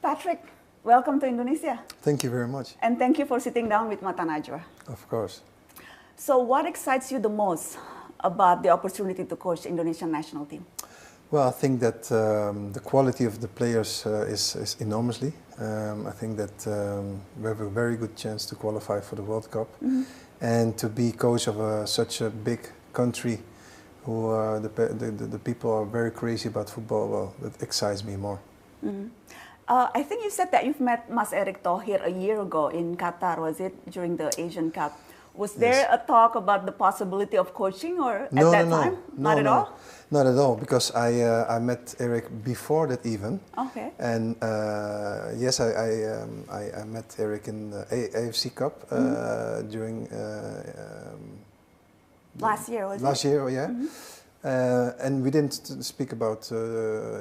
Patrick, welcome to Indonesia. Thank you very much. And thank you for sitting down with Mata Najwa. Of course. So what excites you the most about the opportunity to coach the Indonesian national team? Well, I think that the quality of the players is enormously. I think that we have a very good chance to qualify for the World Cup. And to be coach of such a big country who the people are very crazy about football, well, that excites me more. I think you said that you've met Mas Erick Thohir a year ago in Qatar, was it, during the Asian Cup? Was there a talk about the possibility of coaching or at that time? Not at all? Not at all, because I met Eric before that even. Okay. And yes, I met Eric in the AFC Cup during... last year, was it? Last year, yeah. And we didn't speak about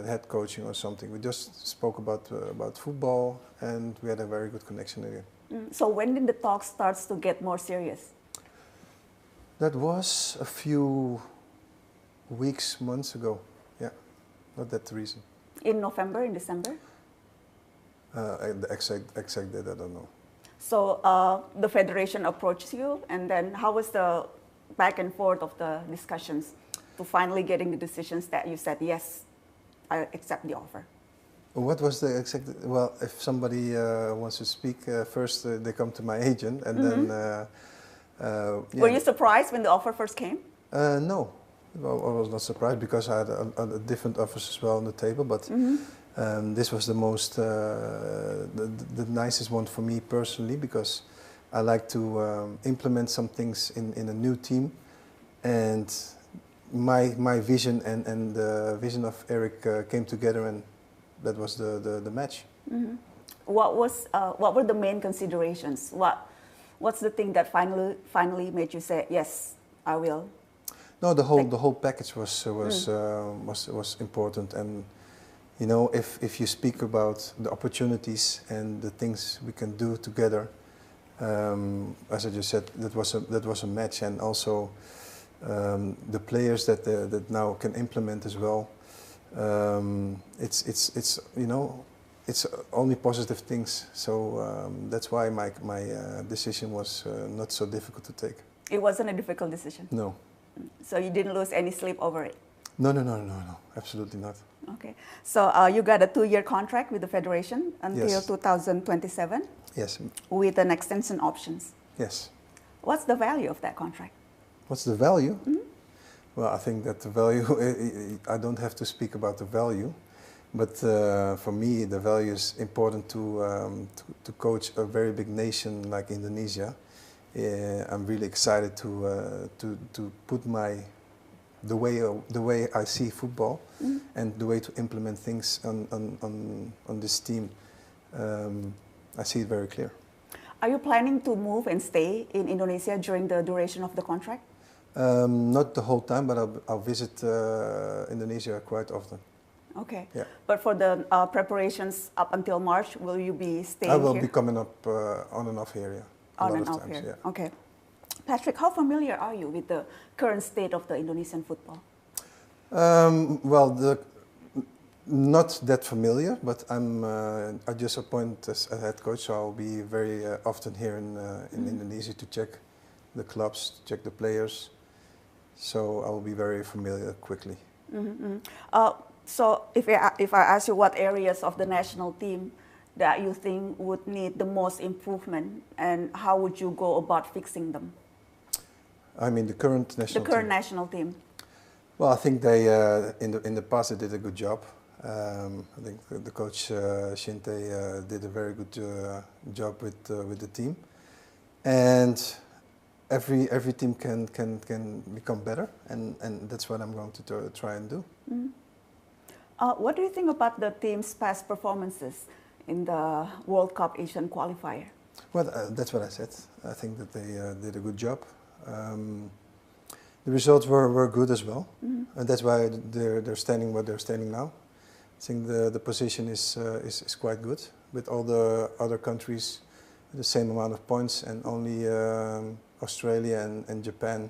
head coaching or something. We just spoke about football, and we had a very good connection again. So when did the talk start to get more serious? That was a few weeks, months ago. Yeah, not that reason. In November, in December? The exact date, I don't know. So the federation approached you, and then how was the back and forth of the discussions to finally getting the decisions that you said, yes, I accept the offer? What was the exact... Well, if somebody wants to speak, first they come to my agent, and then... yeah. Were you surprised when the offer first came? No, well, I was not surprised because I had different offers as well on the table, but this was the most, the nicest one for me personally, because I like to implement some things in a new team, and my vision and the vision of Eric came together, and that was the match. What were the main considerations? What's the thing that finally made you say, yes, I will? No, the whole package was important, and you know, if you speak about the opportunities and the things we can do together, as I just said, that was a match, and also the players that now can implement as well. It's you know, it's only positive things, so that's why my decision was not so difficult to take. It wasn't a difficult decision? No. So you didn't lose any sleep over it? No, absolutely not. Okay, so you got a 2-year contract with the federation until 2027? Yes. With an extension options? Yes. What's the value of that contract? What's the value? Well, I think that the value, I don't have to speak about the value, but for me the value is important to coach a very big nation like Indonesia. I'm really excited to put the way I see football and the way to implement things on this team. I see it very clear. Are you planning to move and stay in Indonesia during the duration of the contract? Not the whole time, but I'll visit Indonesia quite often. Okay. Yeah. But for the preparations up until March, will you be staying here? I will here? be coming up on and off here, yeah. On and off here, yeah. Okay. Patrick, how familiar are you with the current state of the Indonesian football? Well, not that familiar, but I just appointed as a head coach, so I'll be very often here in Indonesia to check the clubs, check the players. So I will be very familiar quickly. So if I ask you what areas of the national team that you think would need the most improvement, and how would you go about fixing them? I mean the current national team. The current national team. Well, I think they in the past they did a good job. I think the coach Shinte did a very good job with the team, and every team can become better, and that's what I'm going to try and do. What do you think about the team's past performances in the World Cup Asian qualifier? Well, that's what I said. I think that they did a good job. The results were good as well, and that's why they're standing where they're standing now. I think the position is quite good with all the other countries with the same amount of points, and only Australia and Japan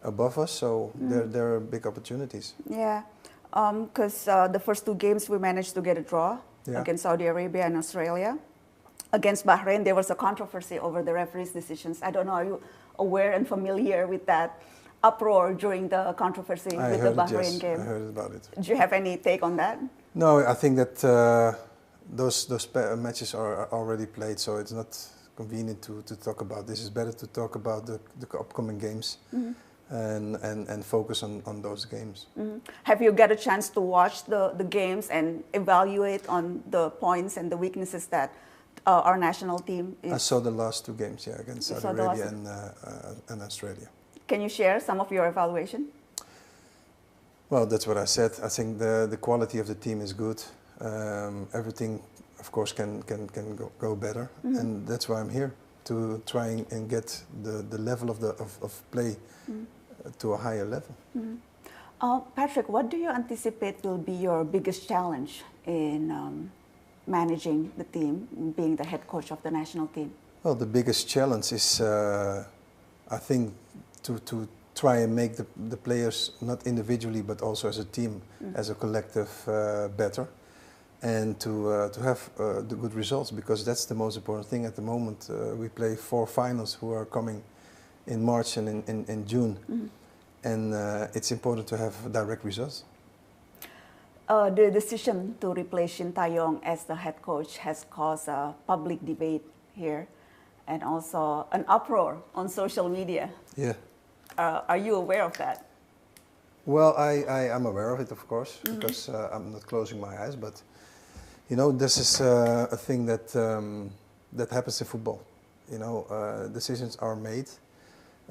above us. So there are big opportunities. Yeah, because the first 2 games we managed to get a draw. against Saudi Arabia and Australia. Against Bahrain, there was a controversy over the referee's decisions. I don't know, are you aware and familiar with that uproar during the controversy with the Bahrain game? I heard about it. Do you have any take on that? No, I think that those matches are already played, so it's not convenient to talk about this. It's better to talk about the upcoming games and focus on those games. Have you got a chance to watch the games and evaluate on the points and the weaknesses that our national team is? I saw the last two games, against Saudi Arabia and Australia. Can you share some of your evaluation? Well, that's what I said. I think the quality of the team is good. Everything, of course, can go better, and that's why I'm here, to try and get the level of play to a higher level. Patrick, what do you anticipate will be your biggest challenge in managing the team, being the head coach of the national team? Well, the biggest challenge is, I think, to try and make the players, not individually but also as a team, as a collective, better, and to have the good results, because that's the most important thing at the moment. We play 4 finals who are coming in March and in June, and it's important to have direct results. The decision to replace Shin Tae-yong as the head coach has caused a public debate here and also an uproar on social media. Yeah. Are you aware of that? Well, I am aware of it, of course, because I'm not closing my eyes. But you know, this is a thing that that happens in football. You know, decisions are made.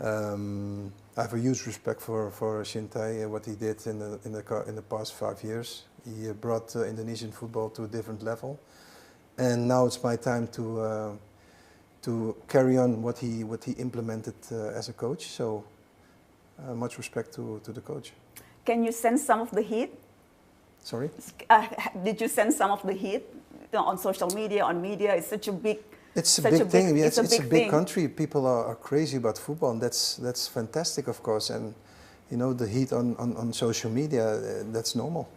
I have a huge respect for Shin Tae, what he did in the past 5 years. He brought Indonesian football to a different level, and now it's my time to carry on what he implemented as a coach. So. Much respect to the coach. Can you sense some of the heat? Sorry? Did you sense some of the heat on social media, on media? It's such a big... It's a big thing. Yeah, it's a big country. People are crazy about football, and that's fantastic, of course. And you know, the heat on social media, that's normal.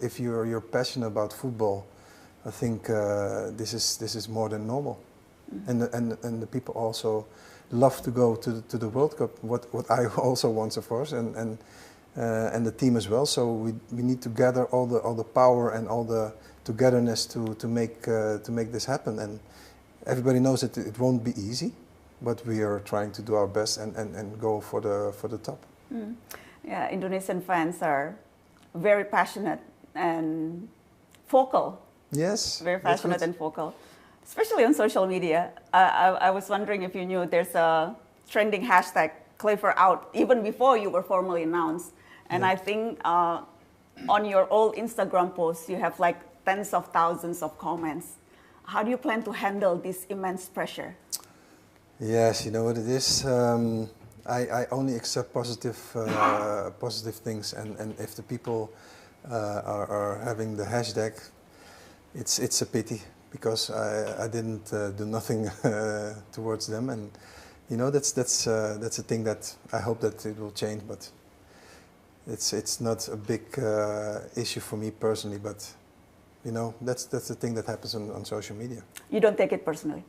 If you're passionate about football, I think this is more than normal. And the people also love to go to the World Cup, what I also want, of course, and the team as well. So we need to gather all the power and all the togetherness to make this happen. And everybody knows that it won't be easy, but we are trying to do our best and go for the top. Yeah, Indonesian fans are very passionate and vocal. Yes, very passionate and vocal. Especially on social media. I was wondering if you knew there's a trending hashtag, Kluivert out, even before you were formally announced. And I think on your old Instagram posts, you have like tens of thousands of comments. How do you plan to handle this immense pressure? Yes, you know what it is. I only accept positive things, and if the people are having the hashtag, it's a pity. Because I didn't do nothing towards them, and you know that's a thing that I hope that it will change. But it's not a big issue for me personally. But you know that's the thing that happens on social media. You don't take it personally?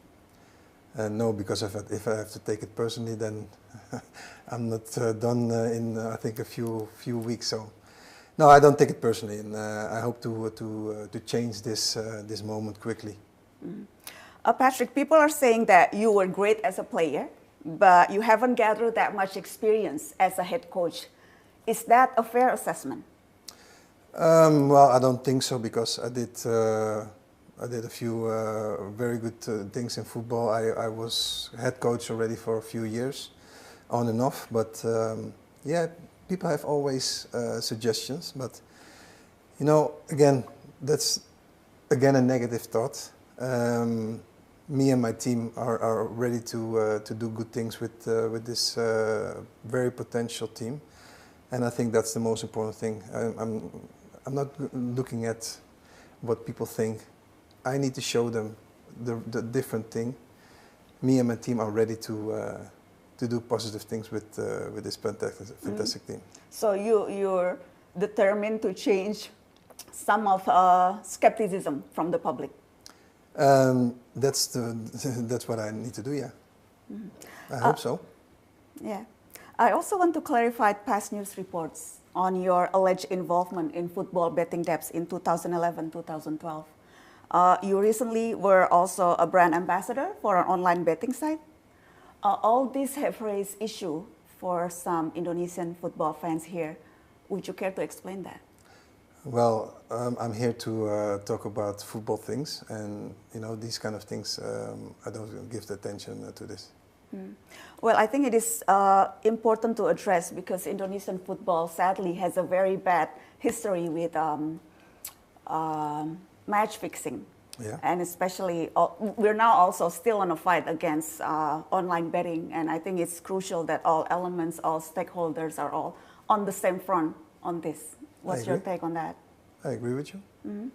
No, because if I have to take it personally, then I'm not done in I think a few weeks. So. No, I don't take it personally, and I hope to change this moment quickly. Patrick, people are saying that you were great as a player, but you haven't gathered that much experience as a head coach. Is that a fair assessment? Well, I don't think so, because I did a few very good things in football. I was head coach already for a few years, on and off, but yeah. People have always suggestions, but you know, again, that's a negative thought. Me and my team are ready to do good things with this very potential team, and I think that's the most important thing. I'm not looking at what people think. I need to show them the different thing. Me and my team are ready to do positive things with this fantastic team. So you're determined to change some of skepticism from the public. That's what I need to do. Yeah, I hope so. Yeah. I also want to clarify past news reports on your alleged involvement in football betting debts in 2011-2012. You recently were also a brand ambassador for an online betting site. All these have raised issue for some Indonesian football fans here. Would you care to explain that? Well, I'm here to talk about football things, and these kind of things. I don't give the attention to this. Well, I think it is important to address because Indonesian football sadly has a very bad history with match fixing. Yeah. And especially, we're now also still on a fight against online betting. And I think it's crucial that all elements, all stakeholders are all on the same front on this. What's your take on that? I agree with you. Mm-hmm.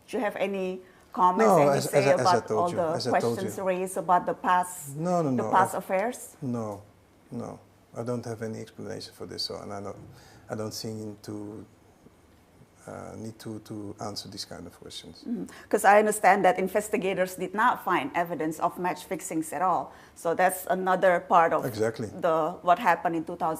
Do you have any comments about all the questions raised about the past, past affairs? No. I don't have any explanation for this, and I don't see to need to answer these kind of questions. Because I understand that investigators did not find evidence of match fixings at all. So that's another part of exactly what happened in 2000.